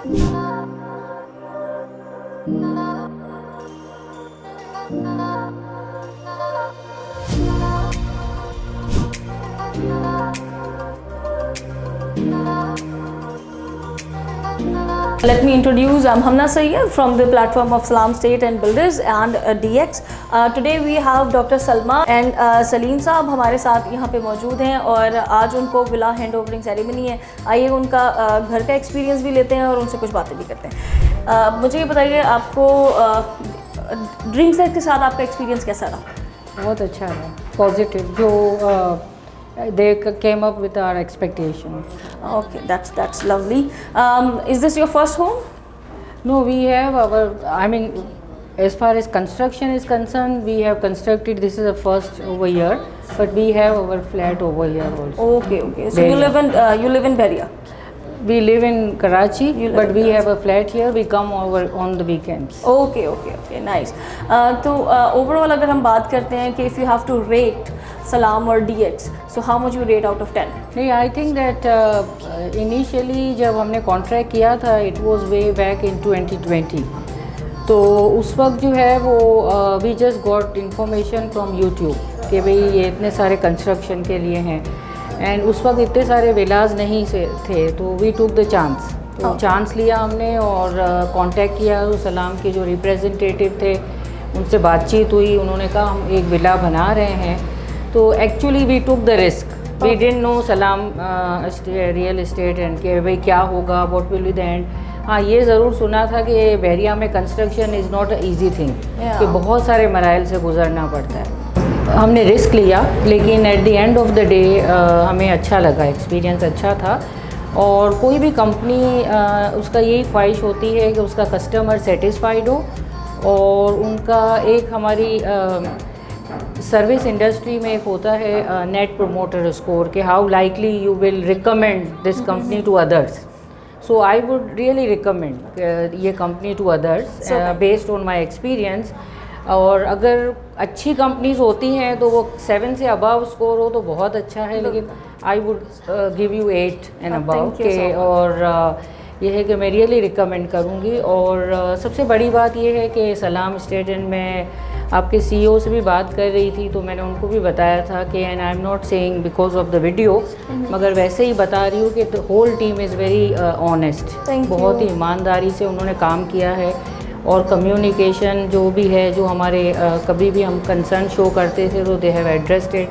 Let me introduce, I'm Hamna Sayyed from the platform of Salam State and Builders and DX. Today we have Dr. Salma and Salim साहब हमारे साथ यहाँ पे मौजूद हैं और आज उनको विला हैंड ओवरिंग सेरेमनी है। आइए उनका घर का एक्सपीरियंस भी लेते हैं और उनसे कुछ बातें भी करते हैं। मुझे ये बताइए, आपको ड्रीम सेट के साथ आपका एक्सपीरियंस कैसा रहा? बहुत अच्छा है, पॉजिटिव, जो they came up with our expectation. Okay, that's lovely. Is this your first home? No, we have our, I mean, as far as construction is concerned, we have constructed, this is the first over here, but we have our flat over here also. Okay. So you live in Beria? We live in Karachi, but we have a flat here. We come over on the weekends. Okay, nice. तो overall अगर हम बात करते हैं कि if you have to rate Salam और DX, so how much you rate out of 10? नहीं, I think that initially जब हमने contract किया था, it was way back in 2020. तो उस वक्त जो है वो we just got information from YouTube कि भाई ये इतने सारे construction के लिए हैं, एंड उस वक्त इतने सारे विलाज नहीं से थे, तो वी टुक द चांस। तो चांस लिया हमने और कांटेक्ट किया। तो सलाम के जो रिप्रेजेंटेटिव थे उनसे बातचीत हुई, उन्होंने कहा हम एक विला बना रहे हैं। तो actually we took the risk, we didn't know सलाम रियल एस्टेट एंड के भाई क्या होगा, what will be the end. हाँ, ये ज़रूर सुना था कि बहरिया में construction is not a easy thing, कि बहुत सारे मराइल से गुजरना पड़ता है। हमने रिस्क लिया, लेकिन at the end of the day हमें अच्छा लगा, एक्सपीरियंस अच्छा था। और कोई भी कंपनी उसका यही ख्वाहिश होती है कि उसका कस्टमर सेटिस्फाइड हो, और उनका एक हमारी सर्विस इंडस्ट्री में एक होता है नेट प्रोमोटर स्कोर, कि how likely you will recommend this company to others. So I would really recommend ये company to others based on my experience. और अगर अच्छी कंपनीज होती हैं तो वो 7 से अबव स्कोर हो तो बहुत अच्छा है, लेकिन I would give you 8 and above के। और ये है कि मैं रियली रिकमेंड करूँगी। और सबसे बड़ी बात ये है कि सलाम स्टेट एंड मैं आपके CEO से भी बात कर रही थी, तो मैंने उनको भी बताया था कि and I am not saying because of the video, मगर वैसे ही बता रही हूँ कि the whole team is very honest, बहुत ही ईमानदारी से उन्होंने काम किया है। और कम्युनिकेशन जो भी है, जो हमारे कभी भी हम कंसर्न शो करते थे तो दे हैव एड्रेस्ड इट।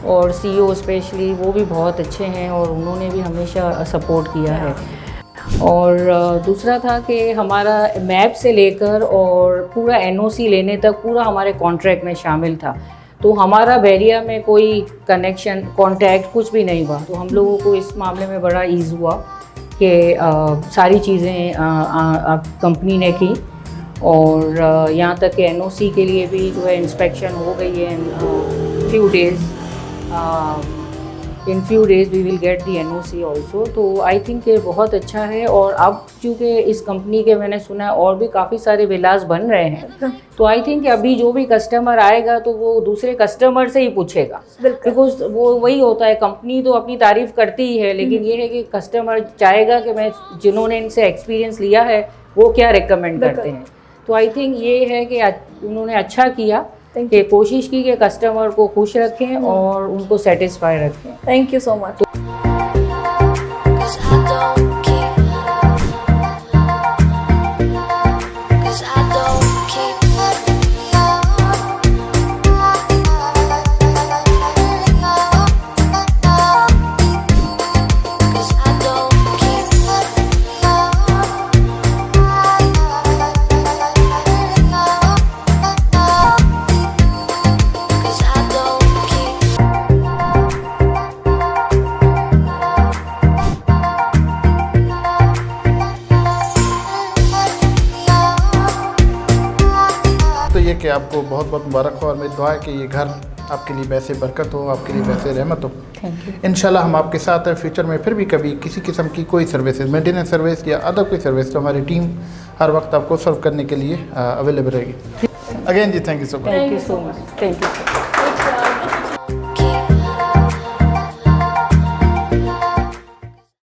और CEO स्पेशली वो भी बहुत अच्छे हैं और उन्होंने भी हमेशा सपोर्ट किया है। और दूसरा था कि हमारा मैप से लेकर और पूरा NOC लेने तक पूरा हमारे कॉन्ट्रैक्ट में शामिल था। तो हमारा बहरिया में कोई कनेक्शन, कॉन्टैक्ट कुछ भी नहीं हुआ। तो हम लोगों को इस मामले में बड़ा ईज़ हुआ कि सारी चीज़ें कंपनी ने की। और यहाँ तक कि NOC के लिए भी जो है इंस्पेक्शन हो गई है in few days we will get the NOC also. तो आई थिंक ये बहुत अच्छा है। और अब चूँकि इस कंपनी के मैंने सुना है और भी काफ़ी सारे विलास बन रहे हैं, तो आई थिंक अभी जो भी कस्टमर आएगा तो वो दूसरे कस्टमर से ही पूछेगा, बिकॉज वो वही होता है, कंपनी तो अपनी तारीफ़ करती ही है, लेकिन ये है कि कस्टमर चाहेगा कि मैं जिन्होंने इनसे एक्सपीरियंस लिया है वो क्या रिकमेंड करते हैं। तो आई थिंक ये है कि उन्होंने अच्छा किया कि कोशिश की कि कस्टमर को खुश रखें और उनको सेटिस्फाई रखें। Thank you so much. कि आपको बहुत बहुत मुबारक हो, और मेरी दुआ है कि ये घर आपके लिए वैसे बरकत हो, आपके लिए वैसे रहमत हो। इंशाल्लाह हम आपके साथ हैं फ्यूचर में। फिर भी कभी किसी किस्म की कोई सर्विसेज, मेंटेनेंस सर्विस या अदर कोई सर्विस, तो हमारी टीम हर वक्त आपको सर्व करने के लिए अवेलेबल रहेगी। Again ji, thank you so much. Thank you so much. Thank you.